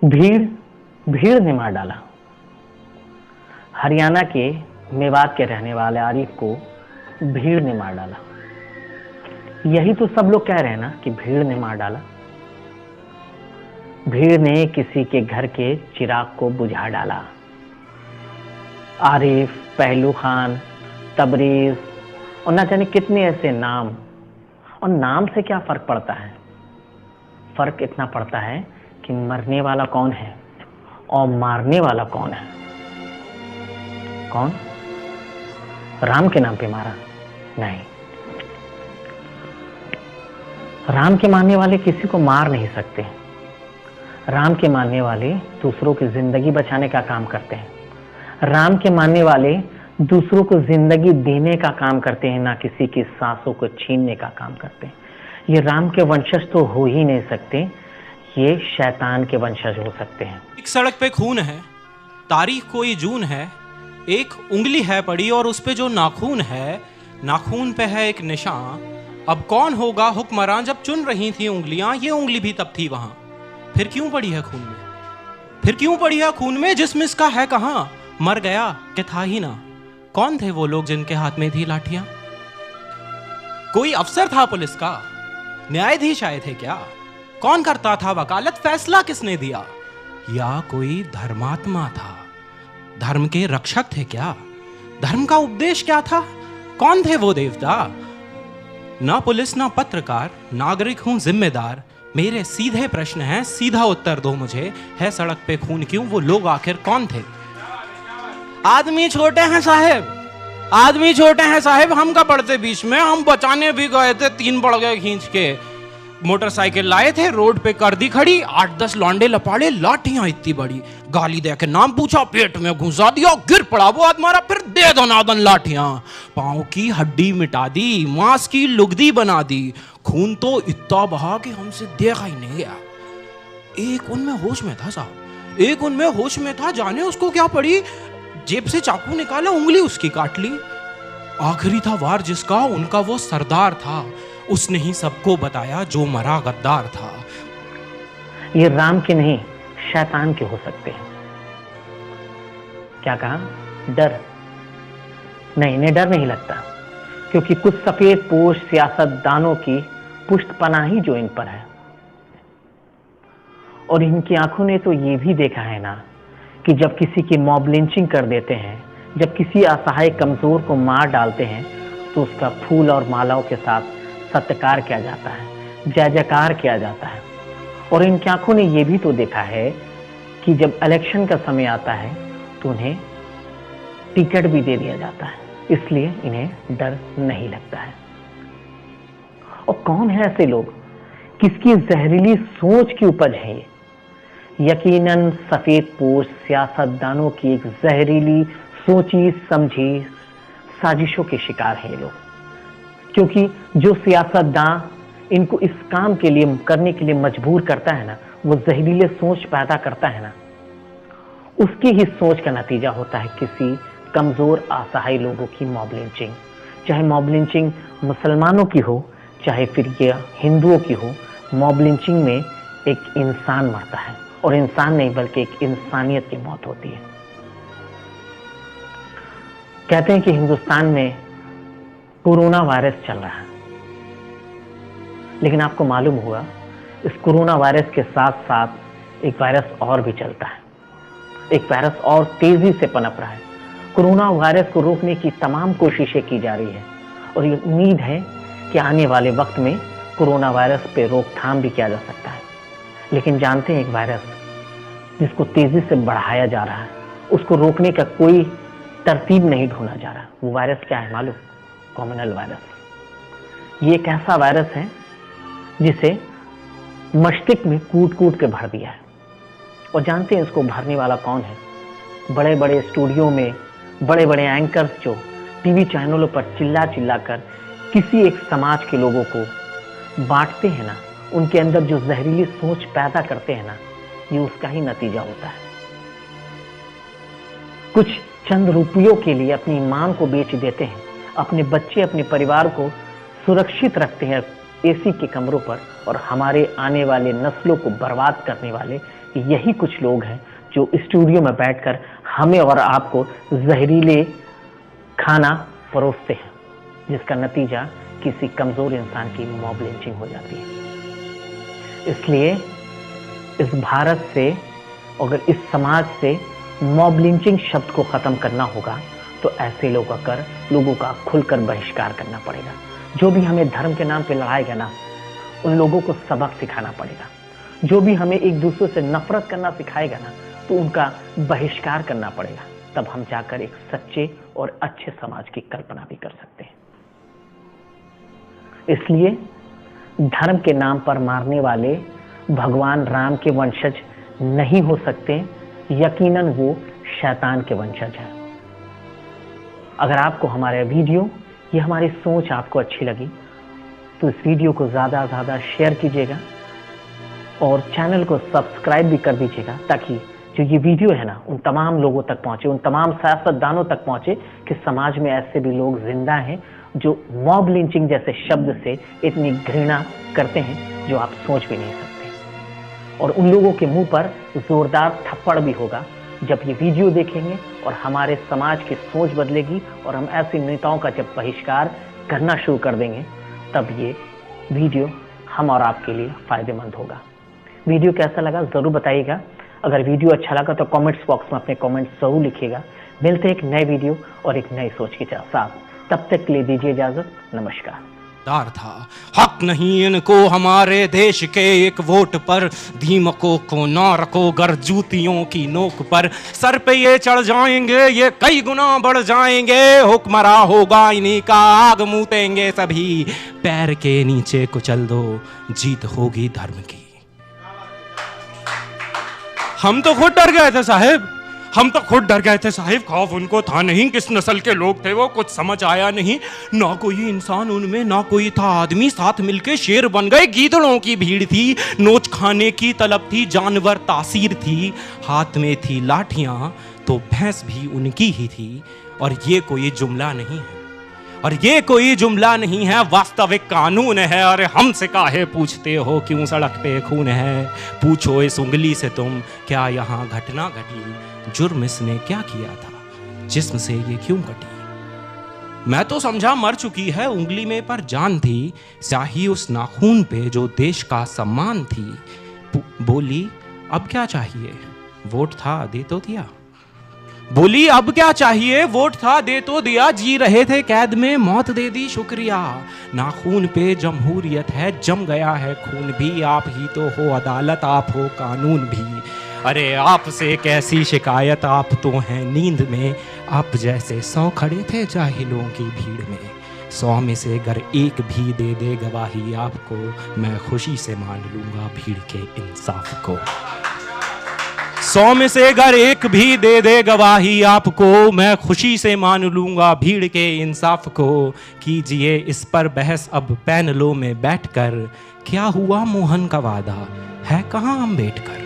भीड़ भीड़ ने मार डाला। हरियाणा के मेवात के रहने वाले आरिफ को भीड़ ने मार डाला। यही तो सब लोग कह रहे हैं ना कि भीड़ ने मार डाला। भीड़ ने किसी के घर के चिराग को बुझा डाला। आरिफ, पहलू खान, तबरेज और न जाने कितने ऐसे नाम। और नाम से क्या फर्क पड़ता है? फर्क इतना पड़ता है कि मरने वाला कौन है और मारने वाला कौन है। कौन? राम के नाम पे मारा? नहीं, राम के मानने वाले किसी को मार नहीं सकते। राम के मानने वाले दूसरों की जिंदगी बचाने का काम करते हैं। राम के मानने वाले दूसरों को जिंदगी देने का काम करते हैं, ना किसी की सांसों को छीनने का काम करते हैं। ये राम के वंशज तो हो ही नहीं सकते, ये शैतान के वंशज हो सकते हैं। एक सड़क पे खून है, तारीख कोई जून है, एक उंगली है पड़ी और उस पे जो नाखून है, नाखून पे है एक निशान। अब कौन होगा हुक्मरान? जब चुन रही थी उंगलियां, ये उंगली भी तब थी वहां। फिर क्यों पड़ी है खून में? फिर क्यों पड़ी है खून में? जिसम इसका है कहां? मर गया कि था ही ना? कौन थे वो लोग जिनके हाथ में थी लाठियां? कोई अफसर था पुलिस का? न्यायाधीश आए थे क्या? कौन करता था वकालत? फैसला किसने दिया? या कोई धर्मात्मा था? धर्म के रक्षक थे क्या? धर्म का उपदेश क्या था? कौन थे वो देवता? ना पुलिस ना पत्रकार, नागरिक हूं जिम्मेदार। मेरे सीधे प्रश्न हैं, सीधा उत्तर दो मुझे। है सड़क पे खून क्यों? वो लोग आखिर कौन थे? आदमी छोटे हैं साहेब, आदमी छोटे हैं साहेब। हम का पड़ते बीच में? हम बचाने भी गए थे, 3 पड़ गए खींच के। मोटरसाइकिल लाए थे, रोड पे कर दी खड़ी, 8-10 लौंडे लपाड़े, लाठियां इतनी बड़ी। गाली दे के नाम पूछा, पेट में घुसा दिया, गिर पड़ा वो आदमी मारा, फिर दे दनादन लाठियां। पांव की हड्डी मिटा दी, मांस की लुगदी बना दी। खून तो इतना बहा कि हमसे देखा ही नहीं गया। एक उनमें होश में था साहब, एक उनमें होश में था। जाने उसको क्या पड़ी? जेब से चाकू निकाला, उंगली उसकी काट ली। आखिरी था वार जिसका, उनका वो सरदार था। उसने ही सबको बताया जो मरा गद्दार था। ये राम के नहीं, शैतान के हो सकते हैं। क्या कहा? डर नहीं, इन्हें डर नहीं लगता, क्योंकि कुछ सफेद पोश सियासतदानों की पुष्टपनाही जो इन पर है। और इनकी आंखों ने तो ये भी देखा है ना कि जब किसी की मॉब लिंचिंग कर देते हैं, जब किसी असहाय कमजोर को मार डालते हैं, तो उसका फूल और मालाओं के साथ सत्कार किया जाता है, जय जयकार किया जाता है। और इनकी आंखों ने यह भी तो देखा है कि जब इलेक्शन का समय आता है तो उन्हें टिकट भी दे दिया जाता है, इसलिए इन्हें डर नहीं लगता है। और कौन है ऐसे लोग? किसकी जहरीली सोच की उपज है ये? यकीनन सफेद पोश सियासतदानों की एक जहरीली सोची समझी साजिशों के शिकार हैं ये लोग। क्योंकि जो सियासतदान इनको इस काम के लिए करने के लिए मजबूर करता है ना, वो जहरीले सोच पैदा करता है ना, उसकी ही सोच का नतीजा होता है किसी कमजोर असहाय लोगों की मॉब लिंचिंग। चाहे मॉब लिंचिंग मुसलमानों की हो, चाहे फिर ये हिंदुओं की हो, मॉब लिंचिंग में एक इंसान मरता है। और इंसान नहीं बल्कि एक इंसानियत की मौत होती है। कहते हैं कि हिंदुस्तान में कोरोना वायरस चल रहा है, लेकिन आपको मालूम होगा इस कोरोना वायरस के साथ साथ एक वायरस और भी चलता है। एक वायरस और तेजी से पनप रहा है। कोरोना वायरस को रोकने की तमाम कोशिशें की जा रही है और ये उम्मीद है कि आने वाले वक्त में कोरोना वायरस पे रोकथाम भी किया जा सकता है। लेकिन जानते हैं एक वायरस जिसको तेजी से बढ़ाया जा रहा है, उसको रोकने का कोई तरतीब नहीं ढूंढा जा रहा। वो वायरस क्या है मालूम? Communal virus. ये एक ऐसा वायरस है जिसे मस्तिष्क में कूट कूट के भर दिया है। और जानते हैं इसको भरने वाला कौन है? बड़े बड़े स्टूडियो में बड़े बड़े एंकर्स जो टीवी चैनलों पर चिल्ला चिल्ला कर किसी एक समाज के लोगों को बांटते हैं ना, उनके अंदर जो जहरीली सोच पैदा करते हैं ना, ये उसका ही नतीजा होता है। कुछ चंद रुपयों के लिए अपनी ईमान को बेच देते हैं, अपने बच्चे अपने परिवार को सुरक्षित रखते हैं एसी के कमरों पर, और हमारे आने वाले नस्लों को बर्बाद करने वाले यही कुछ लोग हैं जो स्टूडियो में बैठकर हमें और आपको जहरीले खाना परोसते हैं, जिसका नतीजा किसी कमजोर इंसान की मॉब लिंचिंग हो जाती है। इसलिए इस भारत से, अगर इस समाज से मॉब लिंचिंग शब्द को खत्म करना होगा तो ऐसे लोगों का खुलकर बहिष्कार करना पड़ेगा। जो भी हमें धर्म के नाम पे लड़ाएगा ना, उन लोगों को सबक सिखाना पड़ेगा। जो भी हमें एक दूसरे से नफरत करना सिखाएगा ना, तो उनका बहिष्कार करना पड़ेगा। तब हम जाकर एक सच्चे और अच्छे समाज की कल्पना भी कर सकते हैं। इसलिए धर्म के नाम पर मारने वाले भगवान राम के वंशज नहीं हो सकते, यकीनन वो शैतान के वंशज हैं। अगर आपको हमारा वीडियो, ये हमारी सोच आपको अच्छी लगी तो इस वीडियो को ज़्यादा से ज़्यादा शेयर कीजिएगा और चैनल को सब्सक्राइब भी कर दीजिएगा, ताकि जो ये वीडियो है ना, उन तमाम लोगों तक पहुंचे, उन तमाम सियासतदानों तक पहुंचे कि समाज में ऐसे भी लोग जिंदा हैं जो मॉब लिंचिंग जैसे शब्द से इतनी घृणा करते हैं जो आप सोच भी नहीं सकते। और उन लोगों के मुंह पर जोरदार थप्पड़ भी होगा जब ये वीडियो देखेंगे और हमारे समाज की सोच बदलेगी और हम ऐसे नेताओं का जब बहिष्कार करना शुरू कर देंगे, तब ये वीडियो हम और आपके लिए फायदेमंद होगा। वीडियो कैसा लगा ज़रूर बताइएगा। अगर वीडियो अच्छा लगा तो कमेंट्स बॉक्स में अपने कमेंट्स ज़रूर लिखिएगा। मिलते हैं एक नए वीडियो और एक नई सोच के साथ। तब तक के लिए दीजिए इजाज़त। नमस्कार। था हक नहीं इनको हमारे देश के एक वोट पर, धीमकों को ना रखो गर जूतियों की नोक पर, सर पे ये चढ़ जाएंगे ये कई गुना बढ़ जाएंगे, हुक्मरा होगा इन्हीं का आग मूतेंगे सभी, पैर के नीचे कुचल दो जीत होगी धर्म की। हम तो खुद डर गए थे साहब, हम तो खुद डर गए थे साहिब। खौफ उनको था नहीं किस नस्ल के लोग थे वो, कुछ समझ आया नहीं। ना कोई इंसान उनमें, ना कोई था आदमी, साथ मिलके शेर बन गए। गीदड़ों की भीड़ थी, नोच खाने की तलब थी, जानवर तासीर थी, हाथ में थी लाठियां तो भैंस भी उनकी ही थी। और ये कोई जुमला नहीं है, और ये कोई जुमला नहीं है, वास्तविक कानून है। अरे हमसे काहे पूछते हो क्यों सड़क पे खून है, पूछो इस उंगली से तुम क्या यहाँ घटना घटी, जुर्म इसने क्या किया था, जिस्म से ये क्यों कटी। मैं तो समझा मर चुकी है, उंगली में पर जान थी, स्याही उस नाखून पे जो देश का सम्मान थी। बोली अब क्या चाहिए, वोट था दे तो दिया। बोली अब क्या चाहिए, वोट था दे तो दिया, जी रहे थे कैद में मौत दे दी शुक्रिया। नाखून पे जमहूरियत है, जम गया है खून भी, आप ही तो हो अदालत, आप हो कानून भी। अरे आपसे कैसी शिकायत, आप तो हैं नींद में, आप जैसे 100 खड़े थे जाहिलों की भीड़ में। 100 में से अगर एक भी दे दे गवाही आपको, मैं खुशी से मान लूंगा भीड़ के इंसाफ को। 100 में से अगर एक भी दे दे गवाही आपको, मैं खुशी से मान लूंगा भीड़ के इंसाफ को। कीजिए इस पर बहस अब पैनलों में बैठकर, क्या हुआ मोहन का वादा है कहाँ अम्बेडकर।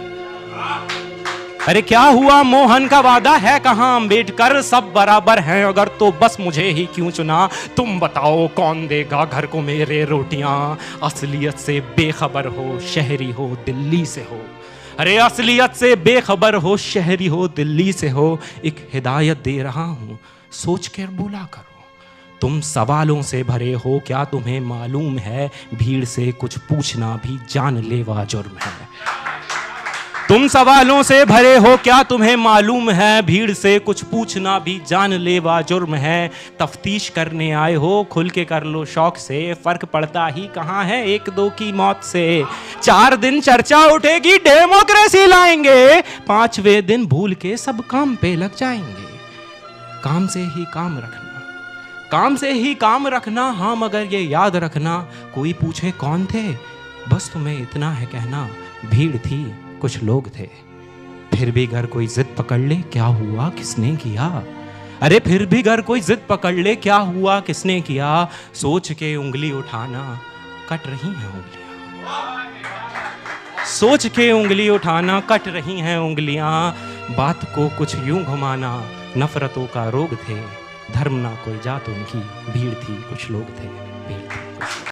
अरे क्या हुआ मोहन का वादा है कहाँ अम्बेडकर, सब बराबर हैं अगर तो बस मुझे ही क्यों चुना। तुम बताओ कौन देगा घर को मेरे रोटियां, असलियत से बेखबर हो शहरी हो दिल्ली से हो। अरे असलियत से बेखबर हो शहरी हो दिल्ली से हो, एक हिदायत दे रहा हूँ सोच कर बोला करो। तुम सवालों से भरे हो क्या तुम्हें मालूम है, भीड़ से कुछ पूछना भी जानलेवा जुर्म है। तुम सवालों से भरे हो क्या तुम्हें मालूम है, भीड़ से कुछ पूछना भी जानलेवा जुर्म है। तफ्तीश करने आए हो खुल के कर लो शौक से, फर्क पड़ता ही कहाँ है एक दो की मौत से। 4 दिन चर्चा उठेगी डेमोक्रेसी लाएंगे, 5वें दिन भूल के सब काम पे लग जाएंगे। काम से ही काम रखना, काम से ही काम रखना, हाँ मगर ये याद रखना कोई पूछे कौन थे, बस तुम्हें इतना है कहना भीड़ थी कुछ लोग थे। फिर भी घर कोई जिद पकड़ ले क्या हुआ किसने किया, अरे फिर भी घर कोई जिद पकड़ ले क्या हुआ किसने किया। सोच के उंगली उठाना कट रही हैं उंगलियां, सोच के उंगली उठाना कट रही हैं उंगलियां। बात को कुछ यूं घुमाना नफरतों का रोग थे, धर्म ना कोई जात उनकी भीड़ थी कुछ लोग थे भीड़ थी।